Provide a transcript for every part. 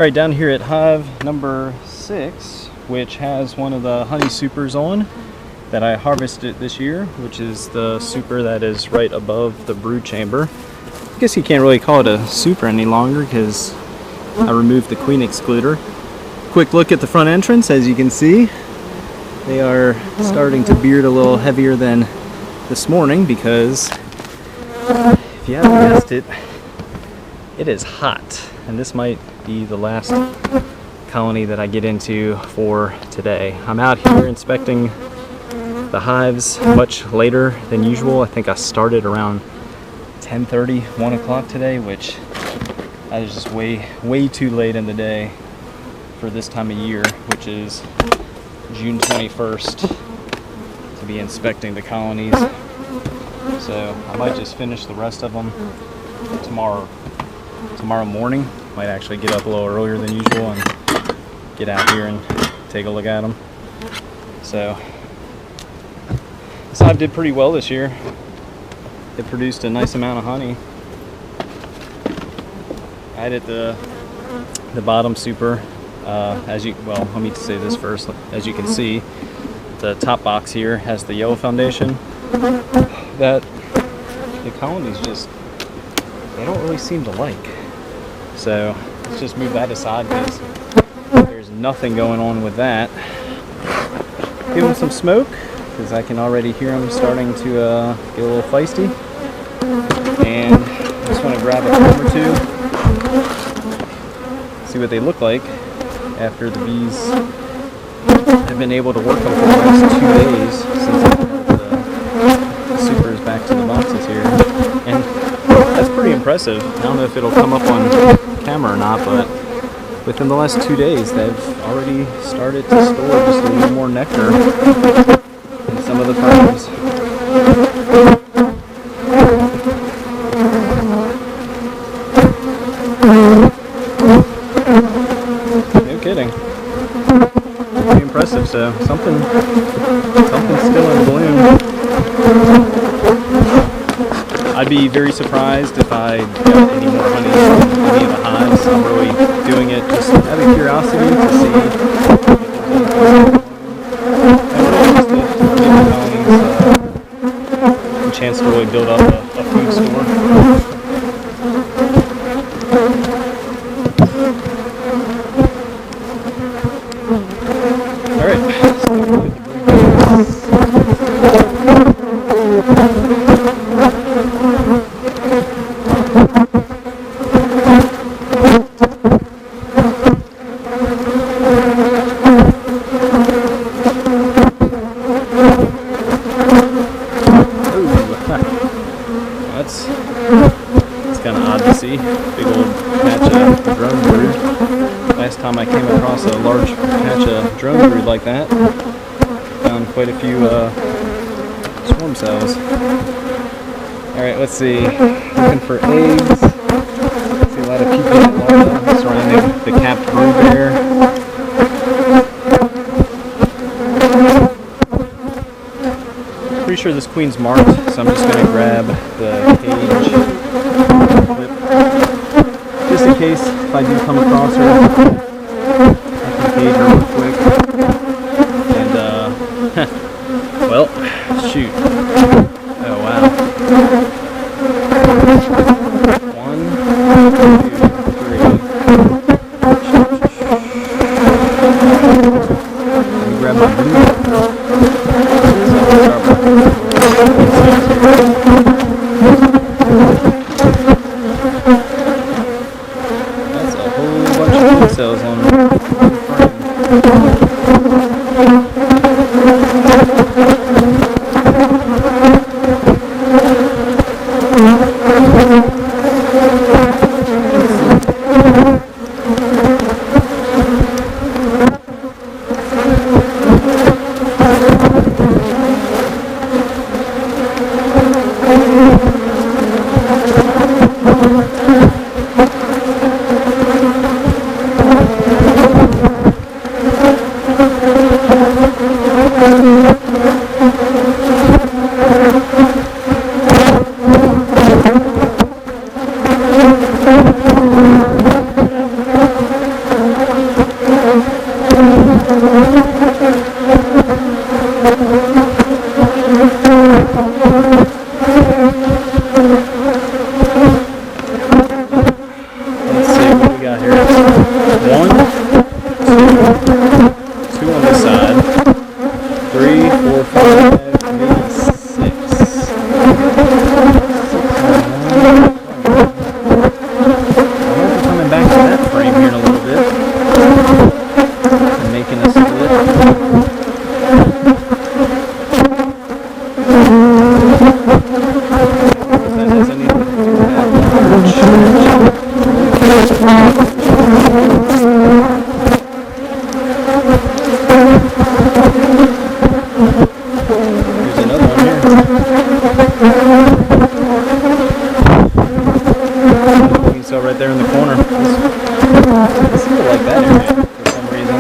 Alright, down here at hive number 6, which has one of the honey supers on that I harvested this year, which is the super that is right above the brood chamber. I guess you can't really call it a super any longer because I removed the queen excluder. Quick look at the front entrance. As you can see, they are starting to beard a little heavier than this morning because, if you haven't guessed it, it is hot. And this might be the last colony that I get into for today. I'm out here inspecting the hives much later than usual. I think I started around 10:30, 1 o'clock today, which is just way too late in the day for this time of year, which is June 21st, to be inspecting the colonies. So I might just finish the rest of them tomorrow morning. Might actually get up a little earlier than usual and get out here and take a look at them. So this hive did pretty well this year. It produced a nice amount of honey. I added the bottom super. Let me say this first. As you can see, the top box here has the yellow foundation that the colonies they don't really seem to like. So let's just move that aside because there's nothing going on with that. Give them some smoke because I can already hear them starting to get a little feisty. And I just want to grab a comb or two, see what they look like after the bees have been able to work them for the last 2 days since I got the supers back to the boxes here. And that's pretty impressive. I don't know if it'll come up on camera or not, but within the last 2 days they've already started to store just a little more nectar in some of the frames. No kidding. Pretty impressive. So something's still in bloom. I'd be very surprised if I got any more honey from any of the hives. I'm really doing it just out of curiosity to see a chance to really build up a food store. Alright. It's kind of odd to see. Big old patch of drone brood. Last time I came across a large patch of drone brood like that, found quite a few swarm cells. Alright, let's see. Looking for eggs. See a lot of people surrounding the capped brood there. Pretty sure this queen's marked, so I'm just going to grab the cage clip just in case if I do come across her. I can cage her real quick. And well, shoot. Oh wow. 1, 2, 3. Let me grab my blue. That's a whole bunch of food cells on one frame. One, two on this side, 3, 4, 5, maybe 6. Coming back to that frame here in a little bit and making a split. That has anything to do with that Here's another one here. You can tell right there in the corner. I seem to like that area for some reason.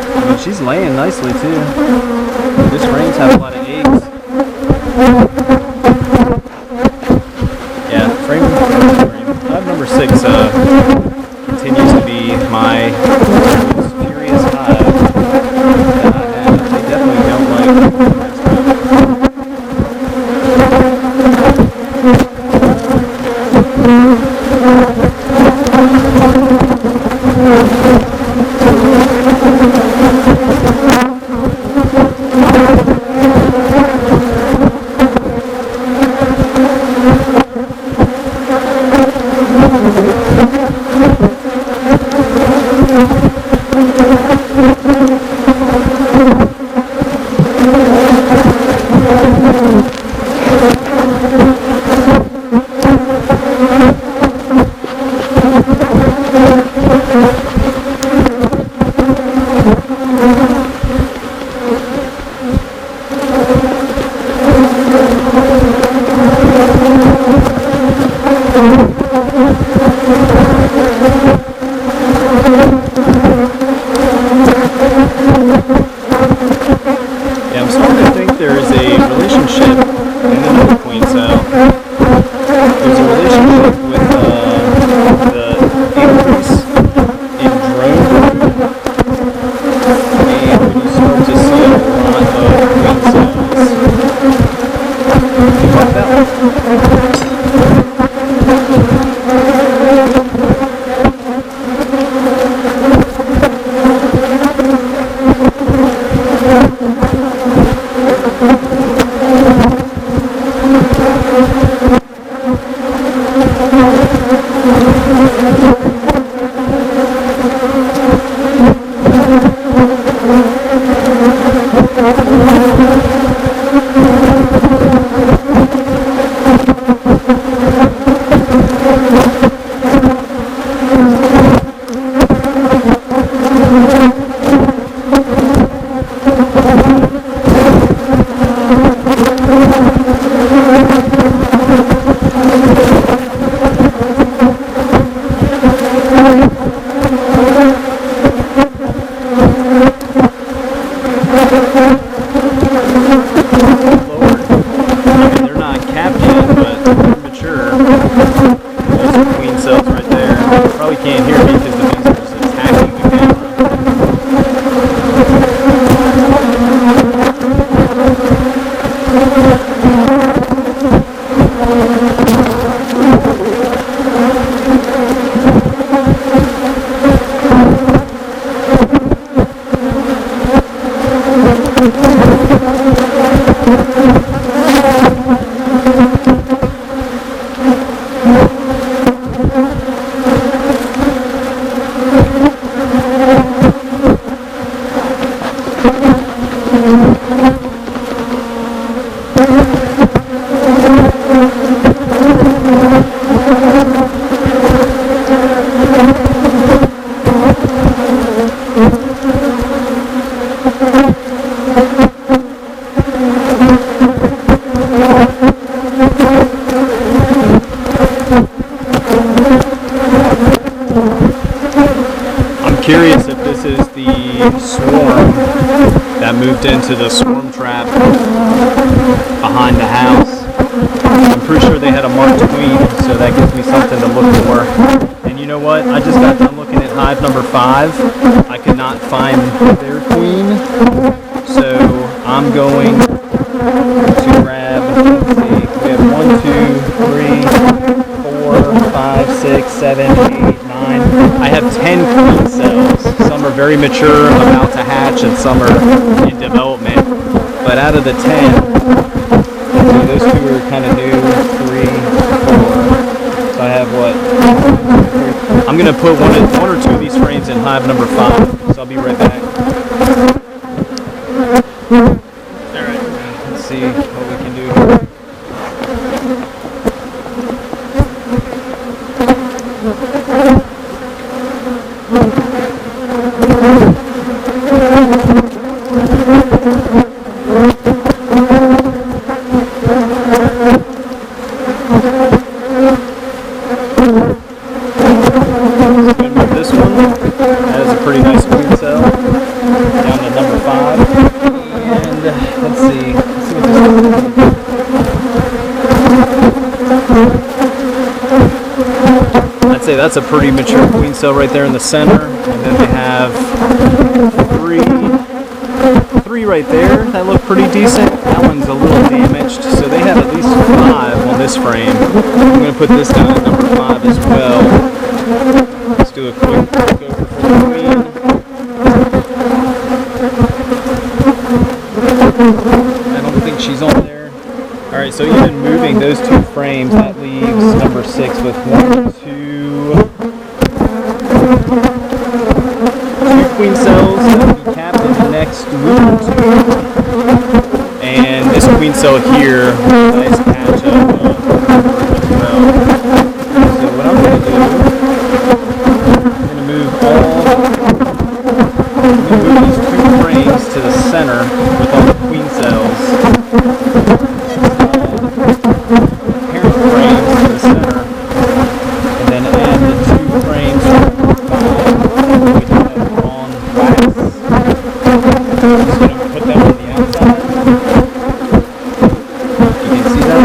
I mean, she's laying nicely too. This frames have a lot of eggs. Yeah, frame. Hive number 6 continues to be my most furious hive that I have. They definitely don't like curious if this is the swarm that moved into the swarm trap behind the house. I'm pretty sure they had a marked queen, so that gives me something to look for. And you know what? I just got done looking at hive number 5. I could not find their queen. So I'm going to grab, let's see, we have 1, 2, 3, 4, 5, 6, 7, 8, 9. I have 10 queen cells. Some are very mature, about to hatch, and some are in development. But out of the 10, so those 2 are kind of new, 3, 4. So I have what? I'm going to put one or 2 of these frames in hive number 5. So I'll be right back. Alright, let's see what we can do here. This one has a pretty nice queen cell down to number 5. And let's see what this is. I'd say that's a pretty mature queen cell right there in the center. And then they have three right there that look pretty decent. That one's a little damaged, so they have at least 5 on this frame. I'm going to put this down at number 5 as well. Let's do a quick go for the queen. I don't think she's on there. Alright, so even moving those 2 frames, that leaves number 6 with 1, 2 queen cells that will be capped in the next week or 2. And this queen cell here, nice patch of as well. So what I'm going to do, I'm going to move these 2 frames to the center with all the queen cells. Parent frames to the center, and then add the 2 frames to 5 with that drawn wax. I'm just going to put them on the outside. You can see that.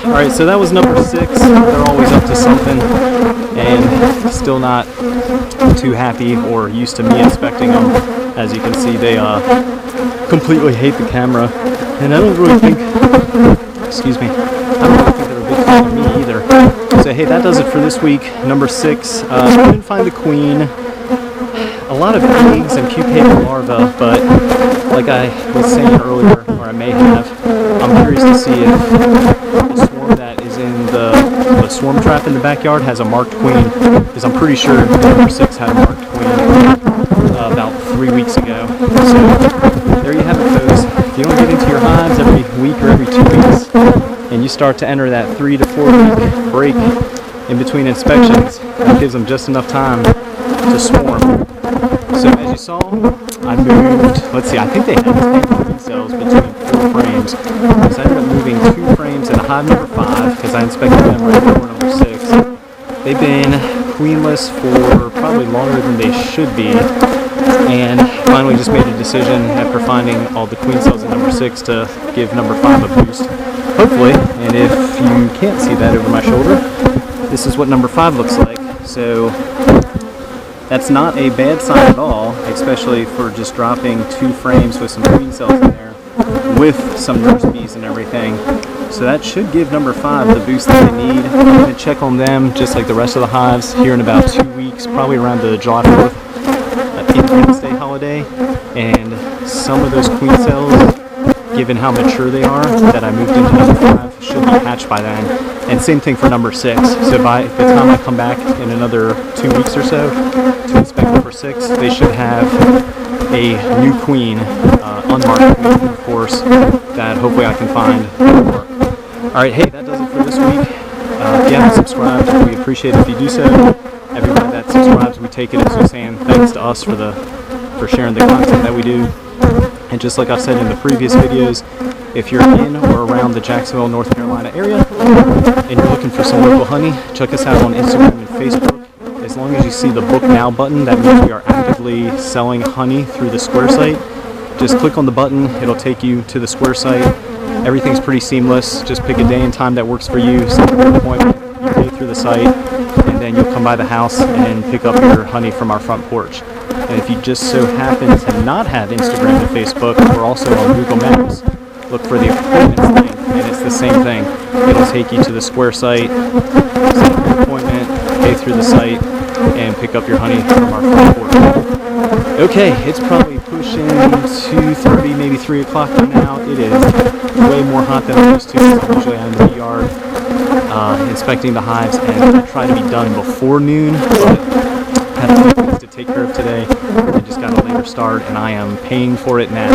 Alright, so that was number 6. They're always up to something and still not too happy or used to me inspecting them. As you can see, they completely hate the camera, and I don't really think, excuse me, I don't really think they're a big fan of me either. So hey, that does it for this week. Number 6, couldn't find the queen. A lot of eggs and pupated larvae, but like I was saying earlier, or I may have, I'm curious to see if the swarm that is in the swarm trap in the backyard has a marked queen, because I'm pretty sure number 6 had a marked queen about 3 weeks ago. So there you have it, folks. If you don't get into your hives every week or every 2 weeks, and you start to enter that 3 to 4 week break in between inspections, that gives them just enough time to swarm. So as you saw, I moved, let's see, I think they had 10 queen cells between 4 frames. So I ended up moving 2 frames in hive number 5 because I inspected them right before number 6. They've been queenless for probably longer than they should be. And finally just made a decision after finding all the queen cells in number 6 to give number 5 a boost, hopefully. And if you can't see that over my shoulder, this is what number 5 looks like. So that's not a bad sign at all, especially for just dropping 2 frames with some queen cells in there with some nurse bees and everything. So that should give number 5 the boost that they need. I'm going to check on them just like the rest of the hives here in about 2 weeks, probably around the July 4th Independence Day holiday, and some of those queen cells, given how mature they are, that I moved into number 5, should be hatched by then. And same thing for number 6. So by the time I come back in another 2 weeks or so to inspect number 6, they should have a new queen, unmarked queen, of course, that hopefully I can find. Alright, hey, that does it for this week. If you haven't subscribed, we appreciate it if you do so. Everybody that subscribes, we take it as a saying thanks to us for sharing the content that we do. And just like I've said in the previous videos, if you're in or around the Jacksonville, North Carolina area and you're looking for some local honey, check us out on Instagram and Facebook. As long as you see the Book Now button, that means we are actively selling honey through the Square site. Just click on the button, it'll take you to the Square site. Everything's pretty seamless. Just pick a day and time that works for you, set an appointment, you pay through the site, and then you'll come by the house and pick up your honey from our front porch. And if you just so happen to not have Instagram and Facebook, we're also on Google Maps. Look for the appointments link, and it's the same thing. It'll take you to the Square site, set up your appointment, pay through the site, and pick up your honey from our front porch. Okay, it's probably pushing 2:30, maybe 3 o'clock by now. It is way more hot than I'm used to. I'm usually out in the yard inspecting the hives, and I try to be done before noon, but I have a few things to take care of today. I just got a later start, and I am paying for it now.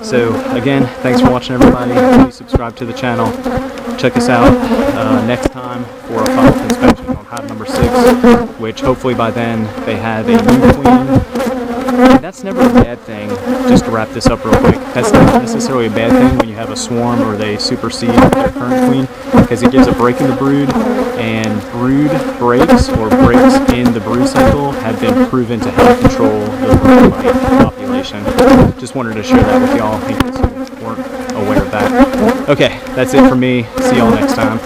So again, thanks for watching, everybody. Please subscribe to the channel. Check us out next time for a follow-up inspection on hive number 6, which hopefully by then they have a new queen. And that's never a bad thing, just to wrap this up real quick. That's not necessarily a bad thing when you have a swarm or they supersede their current queen, because it gives a break in the brood, and brood breaks or breaks in the brood cycle have been proven to help control the brood mite population. Just wanted to share that with y'all in case you weren't aware of that. Okay, that's it for me. See y'all next time.